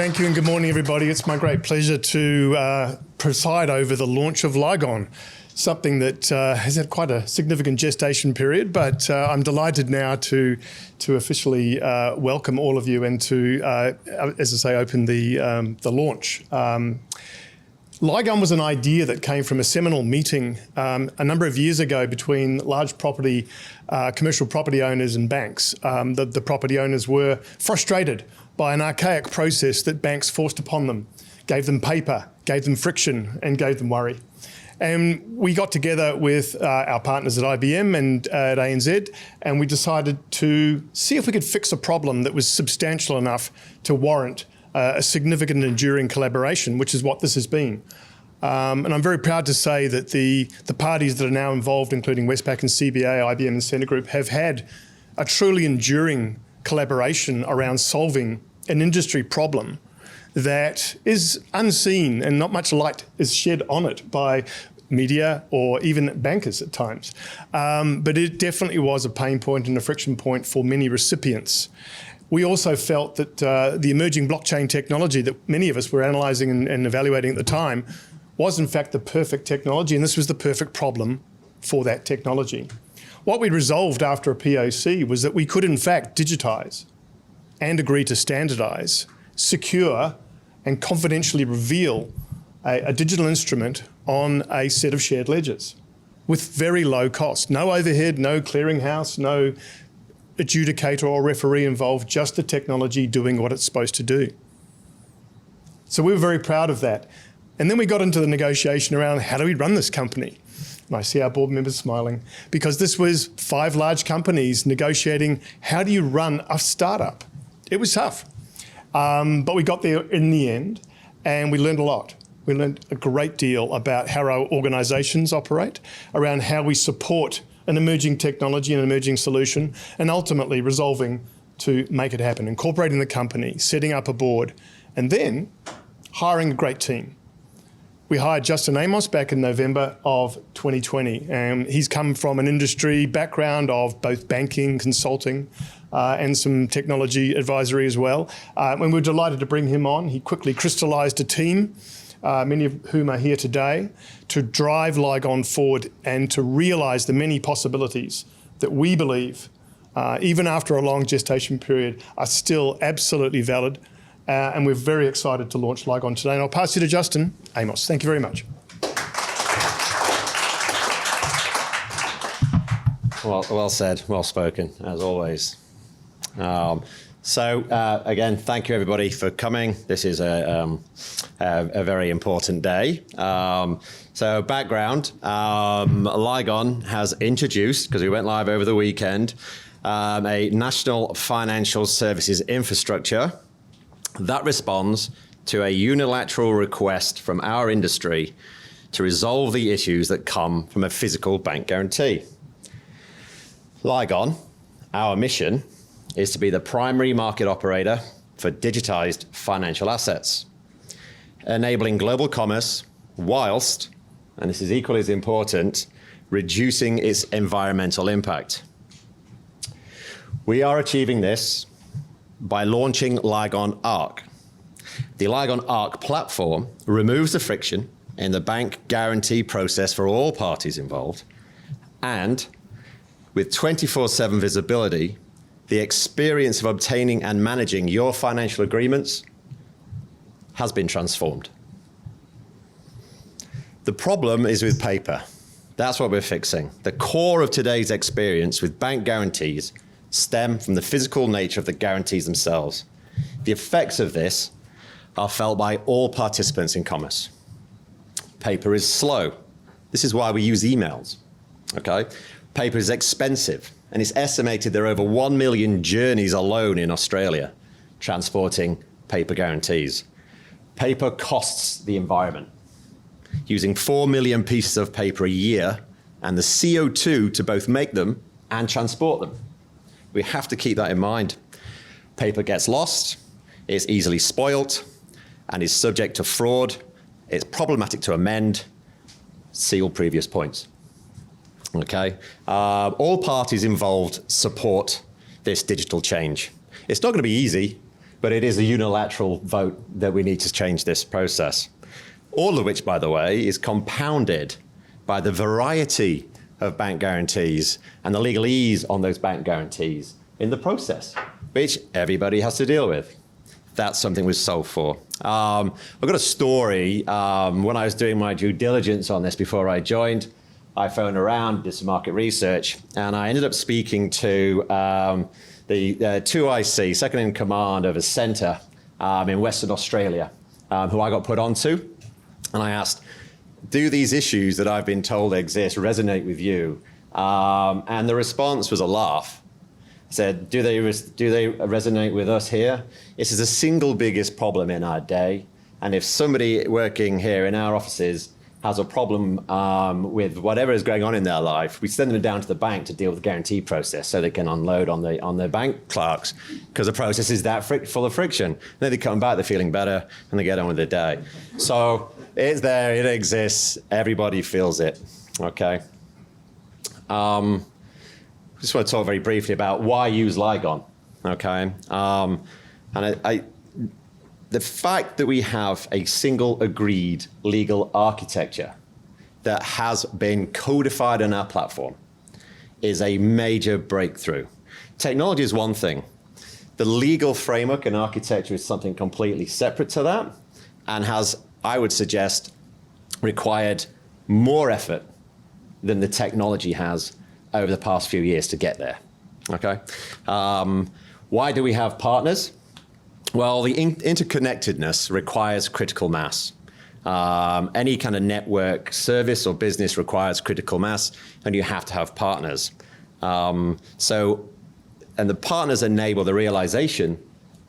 Thank you and good morning, everybody. It's my great pleasure to preside over the launch of Lygon, something that has had quite a significant gestation period, but I'm delighted now to officially welcome all of you and to, as I say, open the launch. Lygon was an idea that came from a seminal meeting a number of years ago between large property, commercial property owners and banks. The property owners were frustrated by an archaic process that banks forced upon them, gave them paper, gave them friction, and gave them worry. And we got together with our partners at IBM and at ANZ, and we decided to see if we could fix a problem that was substantial enough to warrant a significant enduring collaboration, which is what this has been. And I'm very proud to say that the parties that are now involved, including Westpac and CBA, IBM and Centre Group, have had a truly enduring collaboration around solving an industry problem that is unseen and not much light is shed on it by media or even bankers at times. But it definitely was a pain point and a friction point for many recipients. We also felt that the emerging blockchain technology that many of us were analysing and evaluating at the time was in fact the perfect technology, and this was the perfect problem for that technology. What we resolved after a POC was that we could in fact digitise and agree to standardise, secure and confidentially reveal a digital instrument on a set of shared ledgers with very low cost. No overhead, no clearinghouse, no adjudicator or referee involved, just the technology doing what it's supposed to do. So we were very proud of that. And then we got into the negotiation around how do we run this company? And I see our board members smiling because this was 5 large companies negotiating how do you run a startup? It was tough, but we got there in the end and we learned a lot. We learned a great deal about how our organisations operate, around how we support an emerging technology, an emerging solution, and ultimately resolving to make it happen, incorporating the company, setting up a board, and then hiring a great team. We hired Justin Amos back in November of 2020. He's come from an industry background of both banking, consulting, and some technology advisory as well. And we were delighted to bring him on. He quickly crystallised a team, many of whom are here today, to drive Lygon forward and to realise the many possibilities that we believe, even after a long gestation period, are still absolutely valid. And we're very excited to launch Lygon today. And I'll pass you to Justin Amos. Thank you very much. Well said, well spoken, as always. Again, thank you everybody for coming. This is a very important day. Background, Lygon has introduced, because we went live over the weekend, a national financial services infrastructure that responds to a unilateral request from our industry to resolve the issues that come from a physical bank guarantee. Lygon, our mission is to be the primary market operator for digitized financial assets, enabling global commerce whilst, and this is equally as important, reducing its environmental impact. We are achieving this by launching Lygon Arc. The Lygon Arc platform removes the friction in the bank guarantee process for all parties involved, and with 24/7 visibility, the experience of obtaining and managing your financial agreements has been transformed. The problem is with paper. That's what we're fixing. The core of today's experience with bank guarantees stem from the physical nature of the guarantees themselves. The effects of this are felt by all participants in commerce. Paper is slow. This is why we use emails, okay? Paper is expensive, and it's estimated there are over 1 million journeys alone in Australia transporting paper guarantees. Paper costs the environment, using 4 million pieces of paper a year and the CO2 to both make them and transport them. We have to keep that in mind. Paper gets lost, it's easily spoilt, and is subject to fraud. It's problematic to amend. See all previous points. Okay, all parties involved support this digital change. It's not going to be easy, but it is a unilateral vote that we need to change this process. All of which, by the way, is compounded by the variety of bank guarantees and the legalese on those bank guarantees in the process, which everybody has to deal with. That's something we're solved for. I've got a story. When I was doing my due diligence on this before I joined, I phoned around, did some market research, and I ended up speaking to the 2IC, second in command of a centre in Western Australia, who I got put onto. And I asked, do these issues that I've been told exist resonate with you? And the response was a laugh. I said, do they resonate with us here? This is the single biggest problem in our day. And if somebody working here in our offices has a problem with whatever is going on in their life, we send them down to the bank to deal with the guarantee process so they can unload on their bank clerks, because the process is that full of friction. Then they come back, they're feeling better, and they get on with their day. So it's there, it exists, everybody feels it, okay? Just want to talk very briefly about why use Lygon, okay? The fact that we have a single agreed legal architecture that has been codified on our platform is a major breakthrough. Technology is one thing. The legal framework and architecture is something completely separate to that, and has, I would suggest, required more effort than the technology has over the past few years to get there, okay? Why do we have partners? Well, the interconnectedness requires critical mass. Any kind of network service or business requires critical mass, and you have to have partners. And the partners enable the realization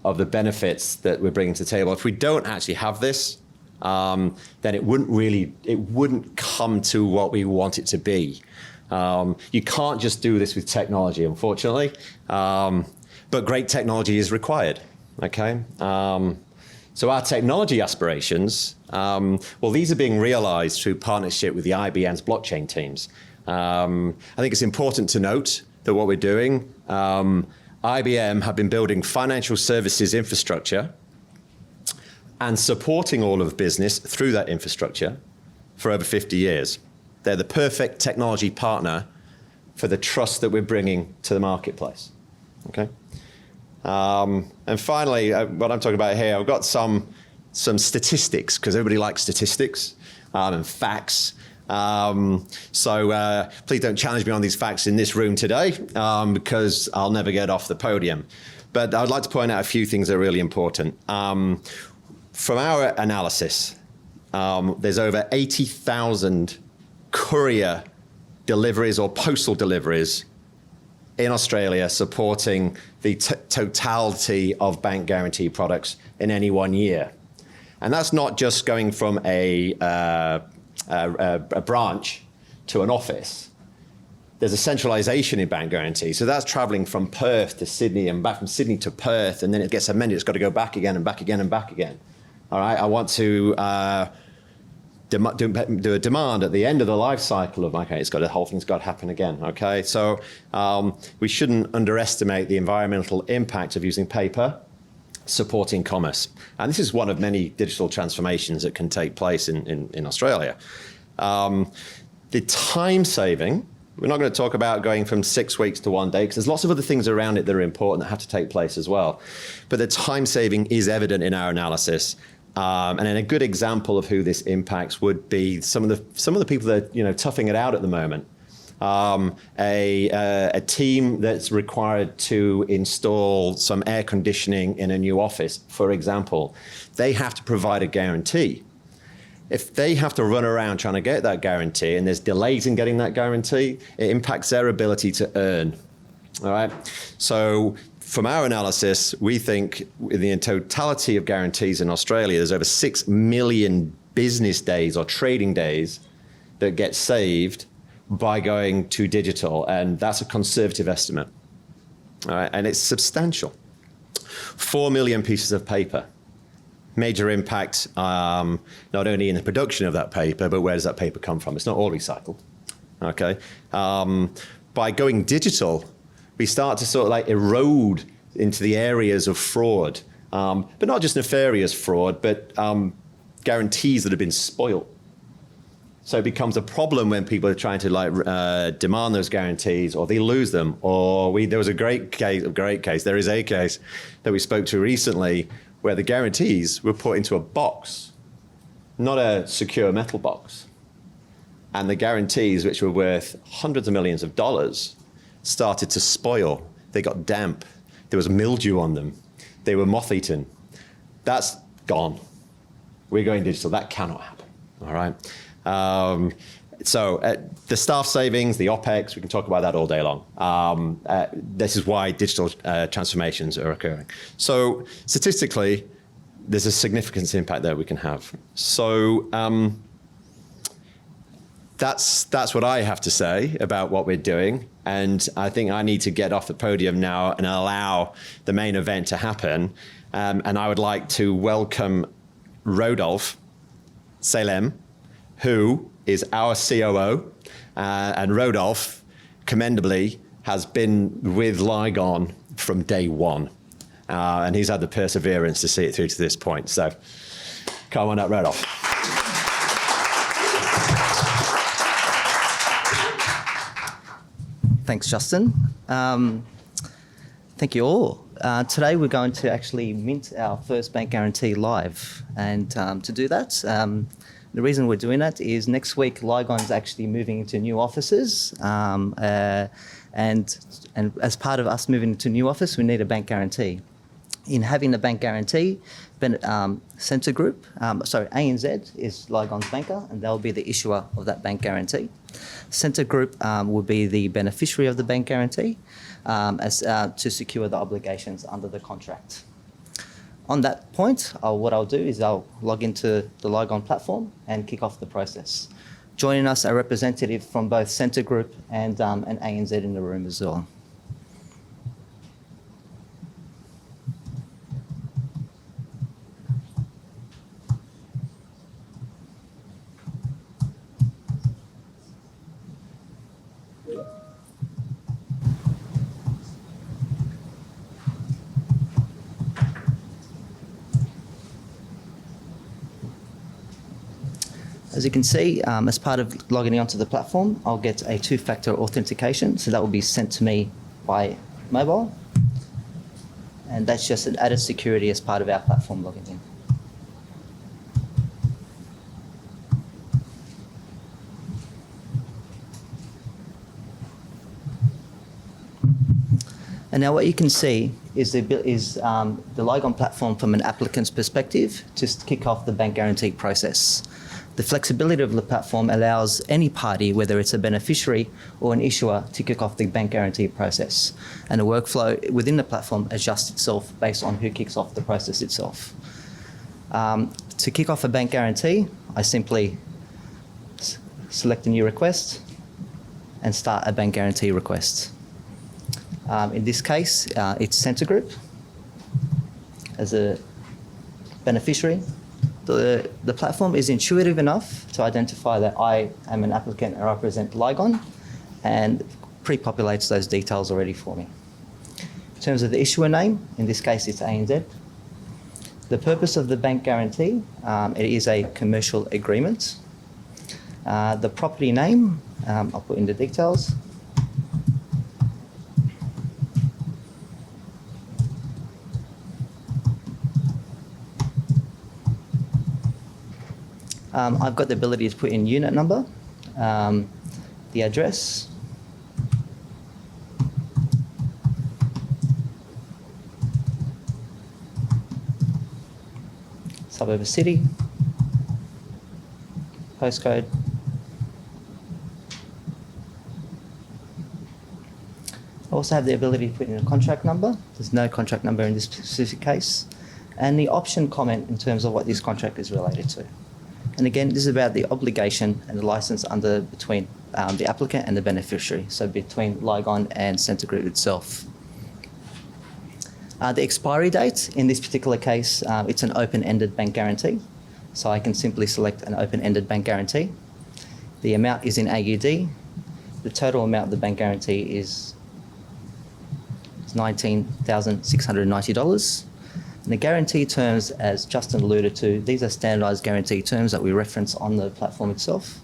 of the benefits that we're bringing to the table. If we don't actually have this, then it wouldn't come to what we want it to be. You can't just do this with technology, unfortunately, but great technology is required. Okay, so our technology aspirations, well, these are being realized through partnership with the IBM's blockchain teams. I think it's important to note that what we're doing, IBM have been building financial services infrastructure and supporting all of business through that infrastructure for over 50 years. They're the perfect technology partner for the trust that we're bringing to the marketplace, okay? And finally, what I'm talking about here, I've got some statistics, because everybody likes statistics and facts. So please don't challenge me on these facts in this room today, because I'll never get off the podium. But I'd like to point out a few things that are really important. From our analysis, there's over 80,000 courier deliveries or postal deliveries in Australia supporting the totality of bank guarantee products in any one year. And that's not just going from a branch to an office. There's a centralization in bank guarantee. So that's traveling from Perth to Sydney and back from Sydney to Perth, and then it gets amended. It's got to go back again and back again and back again. All right, I want to do a demand at the end of the life cycle of my case. The whole thing's got to happen again, okay? So we shouldn't underestimate the environmental impact of using paper supporting commerce. And this is one of many digital transformations that can take place in Australia. The time saving, we're not going to talk about going from 6 weeks to 1 day, because there's lots of other things around it that are important that have to take place as well. But the time saving is evident in our analysis. And then a good example of who this impacts would be some of the people that are toughing it out at the moment. A team that's required to install some air conditioning in a new office, for example, they have to provide a guarantee. If they have to run around trying to get that guarantee and there's delays in getting that guarantee, it impacts their ability to earn. All right. So from our analysis, we think in the totality of guarantees in Australia, there's over 6 million business days or trading days that get saved by going to digital. And that's a conservative estimate. All right. And it's substantial. 4 million pieces of paper. Major impact, not only in the production of that paper, but where does that paper come from? It's not all recycled, okay? By going digital, we start to sort of like erode into the areas of fraud But not just nefarious fraud, but guarantees that have been spoiled. So it becomes a problem when people are trying to demand those guarantees, or they lose them. Or there was a there is a case that we spoke to recently where the guarantees were put into a box, not a secure metal box. And the guarantees, which were worth hundreds of millions of dollars, started to spoil. They got damp. There was mildew on them. They were moth-eaten. That's gone. We're going digital. That cannot happen. All right. So the staff savings, the OPEX, we can talk about that all day long. This is why digital transformations are occurring. So statistically, there's a significant impact there we can have. So that's what I have to say about what we're doing. And I think I need to get off the podium now and allow the main event to happen. And I would like to welcome Rodolphe Salem, who is our COO. And Rodolphe, commendably, has been with Lygon from day one. And he's had the perseverance to see it through to this point. So come on up, Rodolphe. Thanks, Justin. Thank you all. Today we're going to actually mint our first bank guarantee live. And to do that, the reason we're doing that is next week Lygon's actually moving into new offices. And as part of us moving into new office, we need a bank guarantee. In having a bank guarantee, Centre Group, ANZ is Lygon's banker, and they'll be the issuer of that bank guarantee. Centre Group will be the beneficiary of the bank guarantee to secure the obligations under the contract. On that point, what I'll do is I'll log into the Lygon platform and kick off the process. Joining us are representatives from both Centre Group and ANZ in the room as well. As you can see, as part of logging onto the platform, I'll get a two-factor authentication. So that will be sent to me by mobile. And that's just an added security as part of our platform logging in. And now what you can see is the Lygon platform from an applicant's perspective to kick off the bank guarantee process. The flexibility of the platform allows any party, whether it's a beneficiary or an issuer, to kick off the bank guarantee process. And the workflow within the platform adjusts itself based on who kicks off the process itself. To kick off a bank guarantee, I simply select a new request and start a bank guarantee request. In this case, it's Centre Group as a beneficiary. The platform is intuitive enough to identify that I am an applicant and represent Lygon, and pre-populates those details already for me. In terms of the issuer name, in this case it's ANZ. The purpose of the bank guarantee, it is a commercial agreement. The property name, I'll put in the details. I've got the ability to put in unit number, the address, suburb of city, postcode, I also have the ability to put in a contract number. There's no contract number in this specific case, and the option comment in terms of what this contract is related to. And again, this is about the obligation and the license between the applicant and the beneficiary, so between Lygon and Centre Group itself. The expiry date, in this particular case, it's an open-ended bank guarantee. So I can simply select an open-ended bank guarantee. The amount is in AUD. The total amount of the bank guarantee is $19,690. And the guarantee terms, as Justin alluded to, these are standardized guarantee terms that we reference on the platform itself.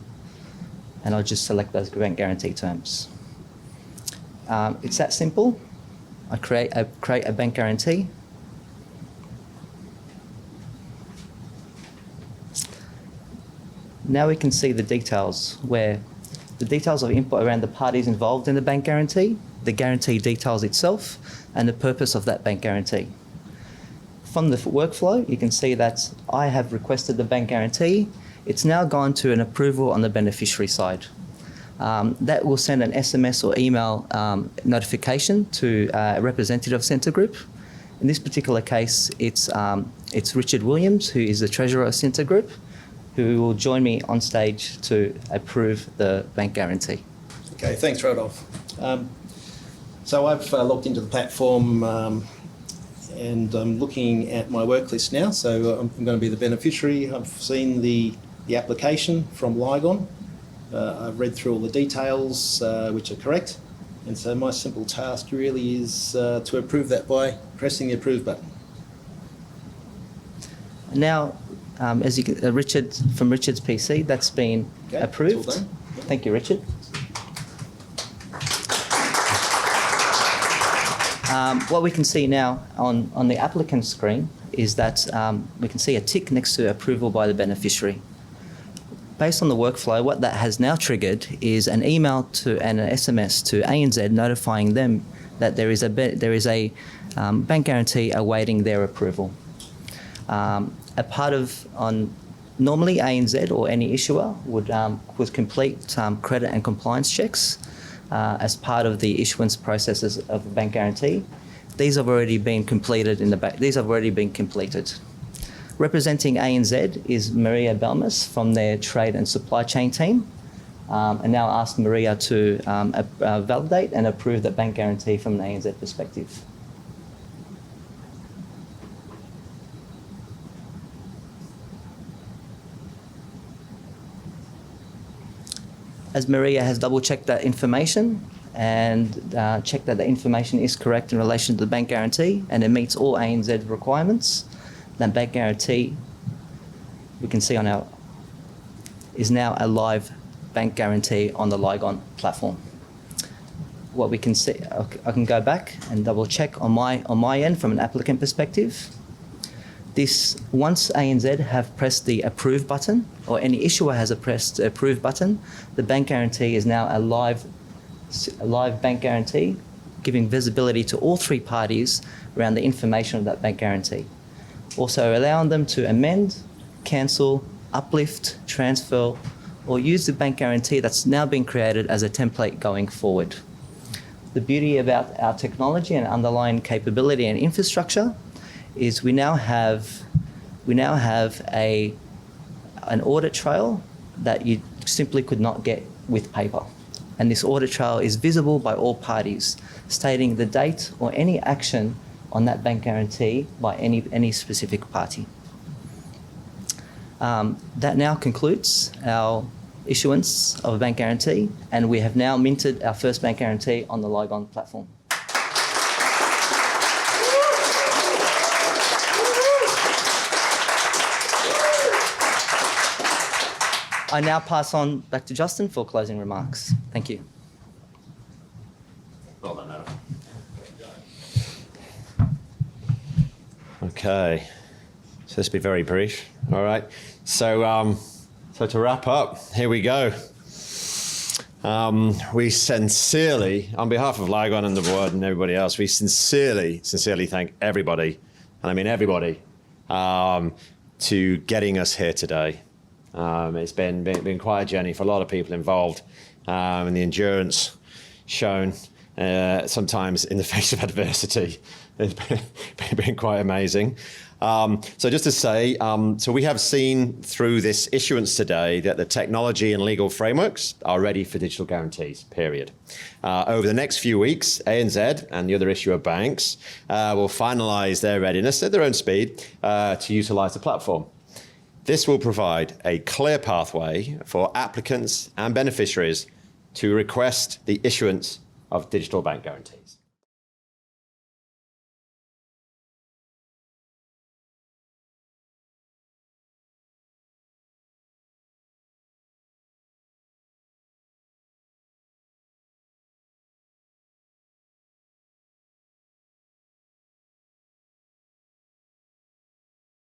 And I'll just select those bank guarantee terms. It's that simple. I create a bank guarantee. Now we can see the details where the details of input around the parties involved in the bank guarantee, the guarantee details itself, and the purpose of that bank guarantee. From the workflow, you can see that I have requested the bank guarantee. It's now gone to an approval on the beneficiary side. That will send an SMS or email notification to a representative of Scentre Group. In this particular case, it's Richard Williams, who is the treasurer of Scentre Group, who will join me on stage to approve the bank guarantee. Okay, thanks, Rodolph. So I've logged into the platform and I'm looking at my work list now. So I'm going to be the beneficiary. I've seen the application from Lygon. I've read through all the details, which are correct. And so my simple task really is to approve that by pressing the approve button. Now, as you can, Richard, from Richard's PC, that's been approved. It's all done. Yep. Thank you, Richard. What we can see now on the applicant screen is that we can see a tick next to approval by the beneficiary. Based on the workflow, what that has now triggered is an email to and an SMS to ANZ notifying them that there is a bank guarantee awaiting their approval. A part of normally ANZ or any issuer would complete credit and compliance checks as part of the issuance processes of the bank guarantee. These have already been completed Representing ANZ is Maria Belmas from their trade and supply chain team. And now ask Maria to validate and approve the bank guarantee from an ANZ perspective. As Maria has double-checked that information and checked that the information is correct in relation to the bank guarantee and it meets all ANZ requirements, that bank guarantee, we can see is now a live bank guarantee on the Lygon platform. What we can see, I can go back and double-check on my end from an applicant perspective. Once ANZ have pressed the approve button, or any issuer has pressed the approve button, the bank guarantee is now a live bank guarantee, giving visibility to all three parties around the information of that bank guarantee. Also allowing them to amend, cancel, uplift, transfer, or use the bank guarantee that's now been created as a template going forward. The beauty about our technology and underlying capability and infrastructure is we now have an audit trail that you simply could not get with paper. And this audit trail is visible by all parties, stating the date or any action on that bank guarantee by any specific party. That now concludes our issuance of a bank guarantee, and we have now minted our first bank guarantee on the Lygon platform. I now pass on back to Justin for closing remarks. Thank you. Well done, Adam. Okay, so this will be very brief. All right. So to wrap up, here we go. We sincerely, on behalf of Lygon and the board and everybody else, we sincerely thank everybody, and I mean everybody, to getting us here today. It's been quite a journey for a lot of people involved, and the endurance shown sometimes in the face of adversity has been quite amazing. So just to say, so we have seen through this issuance today that the technology and legal frameworks are ready for digital guarantees, period. Over the next few weeks, ANZ and the other issuer banks will finalise their readiness at their own speed to utilise the platform. This will provide a clear pathway for applicants and beneficiaries to request the issuance of digital bank guarantees.